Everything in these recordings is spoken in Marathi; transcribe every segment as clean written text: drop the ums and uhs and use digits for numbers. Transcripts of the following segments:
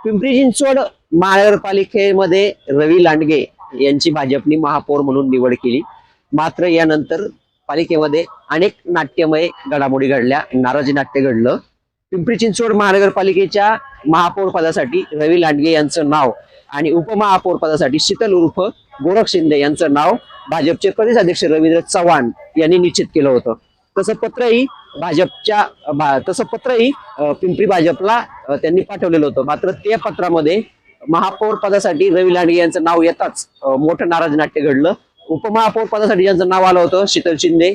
पिंपरी चिंचवड महानगरपालिकेमध्ये रवी लांडगे यांची भाजपने महापौर म्हणून निवड केली। मात्र यानंतर पालिकेमध्ये अनेक नाट्यमय घडामोडी घडल्या, नाराजी नाट्य घडलं। पिंपरी चिंचवड महानगरपालिकेच्या महापौर पदासाठी रवी लांडगे यांचं नाव आणि उपमहापौर पदासाठी शीतल उर्फ गोरख शिंदे यांचं नाव भाजपचे प्रदेशाध्यक्ष रवींद्र चव्हाण यांनी निश्चित केलं होतं। तसं पत्रही पिंपरी भाजपला त्यांनी पाठवलेलं होतं। मात्र त्या पत्रामध्ये महापौर पदासाठी रवी लांडगे यांचं नाव येताच मोठं नाराज नाट्य घडलं। उपमहापौर पदासाठी ज्यांचं नाव आलं होतं शीतल शिंदे,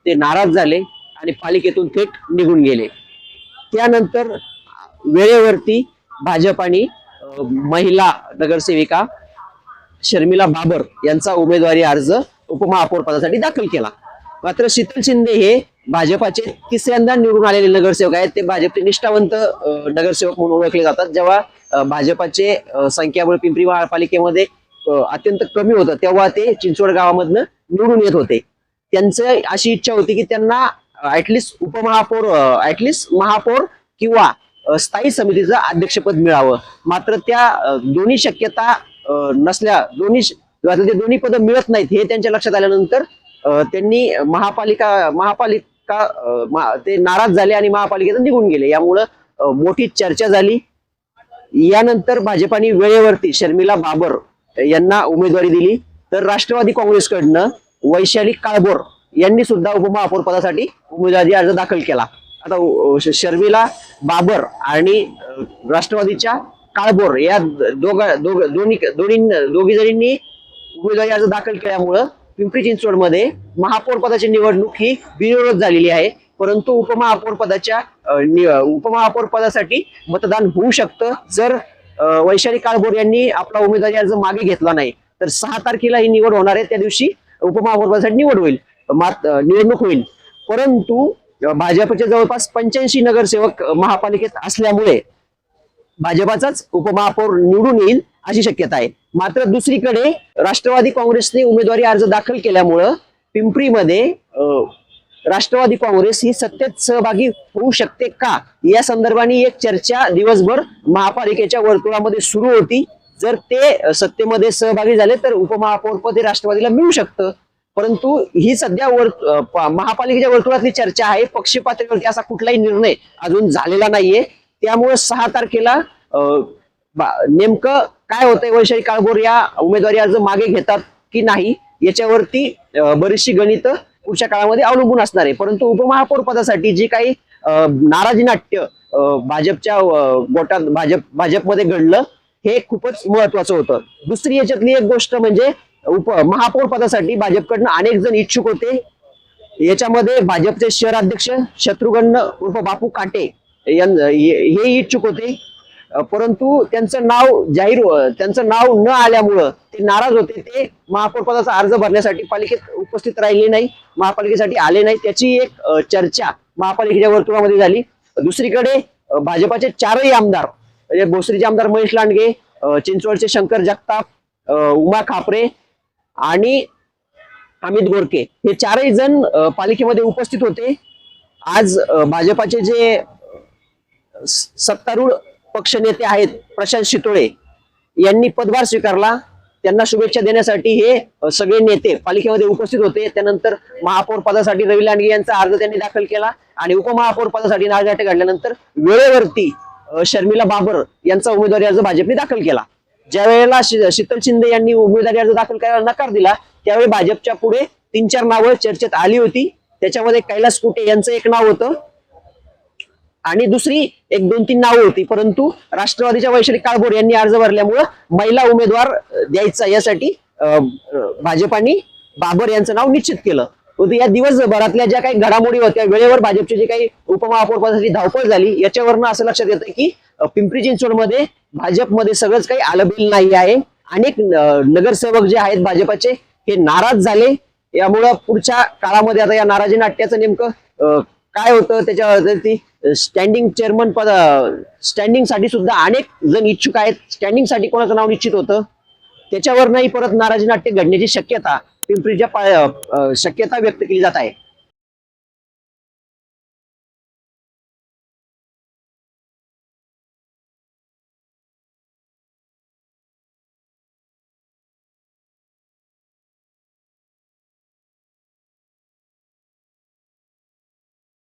ते नाराज झाले आणि पालिकेतून थेट निघून गेले। त्यानंतर वेळेवरती भाजप आणि महिला नगरसेविका शर्मिला बाबर यांचा उमेदवारी अर्ज उपमहापौर पदासाठी दाखल केला। मात्र शीतल शिंदे हे भाजपाचे तिसऱ्यांदा निवडून आलेले नगरसेवक आहेत। ते भाजपचे निष्ठावंत नगरसेवक म्हणून ओळखले जातात। जेव्हा भाजपाचे संख्याबळ पिंपरी महापालिकेमध्ये अत्यंत कमी होतं तेव्हा ते चिंचवड गावामधनं निवडून येत होते। त्यांचं अशी इच्छा होती की त्यांना ऍटलिस्ट महापौर किंवा स्थायी समितीचं अध्यक्षपद मिळावं। मात्र त्या दोन्ही शक्यता नसल्या, दोन्ही पद मिळत नाहीत हे त्यांच्या लक्षात आल्यानंतर त्यांनी ते नाराज झाले आणि महापालिकेतून निघून गेले। यामुळं मोठी चर्चा झाली। यानंतर भाजपाने वेळेवरती शर्मिला बाबर यांना उमेदवारी दिली, तर राष्ट्रवादी काँग्रेसकडनं वैशाली काळभोर यांनी सुद्धा उपमहापौर पदासाठी उमेदवारी अर्ज दाखल केला। आता शर्मिला बाबर आणि राष्ट्रवादीच्या काळभोर या दोघी जणींनी उमेदवारी अर्ज दाखल केल्यामुळं पिंपरी चिंचवडमध्ये महापौर पदाची निवडणूक ही बिनविरोध झालेली आहे। परंतु उपमहापौर पदासाठी मतदान होऊ शकतं जर वैशाली काळभोर यांनी आपला उमेदवारी अर्ज मागे घेतला नाही। तर 6 तारखेला ही निवड होणार आहे, त्या दिवशी उपमहापौर पदासाठी निवडणूक होईल। परंतु भाजपचे जवळपास 85 नगरसेवक महापालिकेत असल्यामुळे भाजपाचाच उपमहापौर निवडून येईल अशी शक्यता आहे। मात्र दुसरीकडे राष्ट्रवादी काँग्रेसने उमेदवारी अर्ज दाखल केल्यामुळं पिंपरीमध्ये राष्ट्रवादी काँग्रेस ही सत्तेत सहभागी होऊ शकते का या संदर्भाने एक चर्चा दिवसभर महापालिकेच्या वर्तुळामध्ये सुरू होती। जर ते सत्तेमध्ये सहभागी झाले तर उपमहापौर पद हे राष्ट्रवादीला मिळू शकतं। परंतु ही सध्या महापालिकेच्या वर्तुळातली चर्चा आहे। पक्षी पातळीवरती असा कुठलाही निर्णय अजून झालेला नाहीये। त्यामुळे 6 तारखेला नेमकं काय होतंय, वैशाली काळभोर या उमेदवारी अर्ज मागे घेतात की नाही याच्यावरती बरीचशी गणित पुढच्या काळामध्ये अवलंबून असणार आहे। परंतु उपमहापौर पदासाठी जी काही नाराजी नाट्य भाजपमध्ये घडलं हे खूपच महत्वाचं होतं। दुसरी याच्यातली एक गोष्ट म्हणजे महापौर पदासाठी भाजपकडनं अनेक जण इच्छुक होते। याच्यामध्ये भाजपचे शहराध्यक्ष शत्रुघ्न उर्फ बापू काटे हे इच्छुक होते। परंतु त्यांचं नाव न आल्यामुळं ते नाराज होते। ते महापौर पदाचा अर्ज भरण्यासाठी पालिकेत उपस्थित राहिले नाही, महापालिकेसाठी आले नाही। त्याची एक चर्चा महापालिकेच्या वर्तुळामध्ये झाली। दुसरीकडे भाजपाचे 4ही आमदार म्हणजे भोसरीचे आमदार महेश लांडगे, चिंचवडचे शंकर जगताप, उमा खापरे आणि अमित गोरके हे 4ही जण पालिकेमध्ये उपस्थित होते। आज भाजपाचे जे सत्तारूढ पक्ष नेते आहेत प्रशांत शितोळे यांनी पदभार स्वीकारला। त्यांना शुभेच्छा देण्यासाठी हे सगळे नेते पालिकेमध्ये उपस्थित होते। त्यानंतर महापौर पदासाठी रवी लांडगे यांचा अर्ज त्यांनी दाखल केला आणि उपमहापौर पदासाठी नाराजी घडल्यानंतर वेळेवरती शर्मिला बाबर यांचा उमेदवारी अर्ज भाजपने दाखल केला। ज्या वेळेला शीतल शिंदे यांनी उमेदवारी अर्ज दाखल करायला नकार दिला त्यावेळी भाजपच्या पुढे 3-4 नावं चर्चेत आली होती। त्याच्यामध्ये कैलास कुटे यांचं एक नाव होतं आणि दुसरी 1-2-3 नावं होती। परंतु राष्ट्रवादीच्या वैशाली काळभोर यांनी अर्ज भरल्यामुळं महिला उमेदवार द्यायचा यासाठी भाजपाने बाबर यांचं नाव निश्चित केलं होतं। या दिवसभरातल्या ज्या काही घडामोडी होत्या, वेळेवर भाजपची जी काही उपमहापौर पदासाठी धावपळ झाली, याच्यावरनं असं लक्षात येतं की पिंपरी चिंचवडमध्ये भाजपमध्ये सगळंच काही आलबेल नाही आहे। अनेक नगरसेवक जे आहेत भाजपाचे हे नाराज झाले। यामुळं पुढच्या काळामध्ये आता या नाराजी नाट्याचं नेमकं काय होतं त्याच्यावरती स्टँडिंग साठी सुद्धा अनेक जण इच्छुक आहेत। स्टँडिंग साठी कोणाचं नाव निश्चित होतं त्याच्यावर नाही परत नाराजी नाट्य घडण्याची शक्यता व्यक्त केली जात आहे।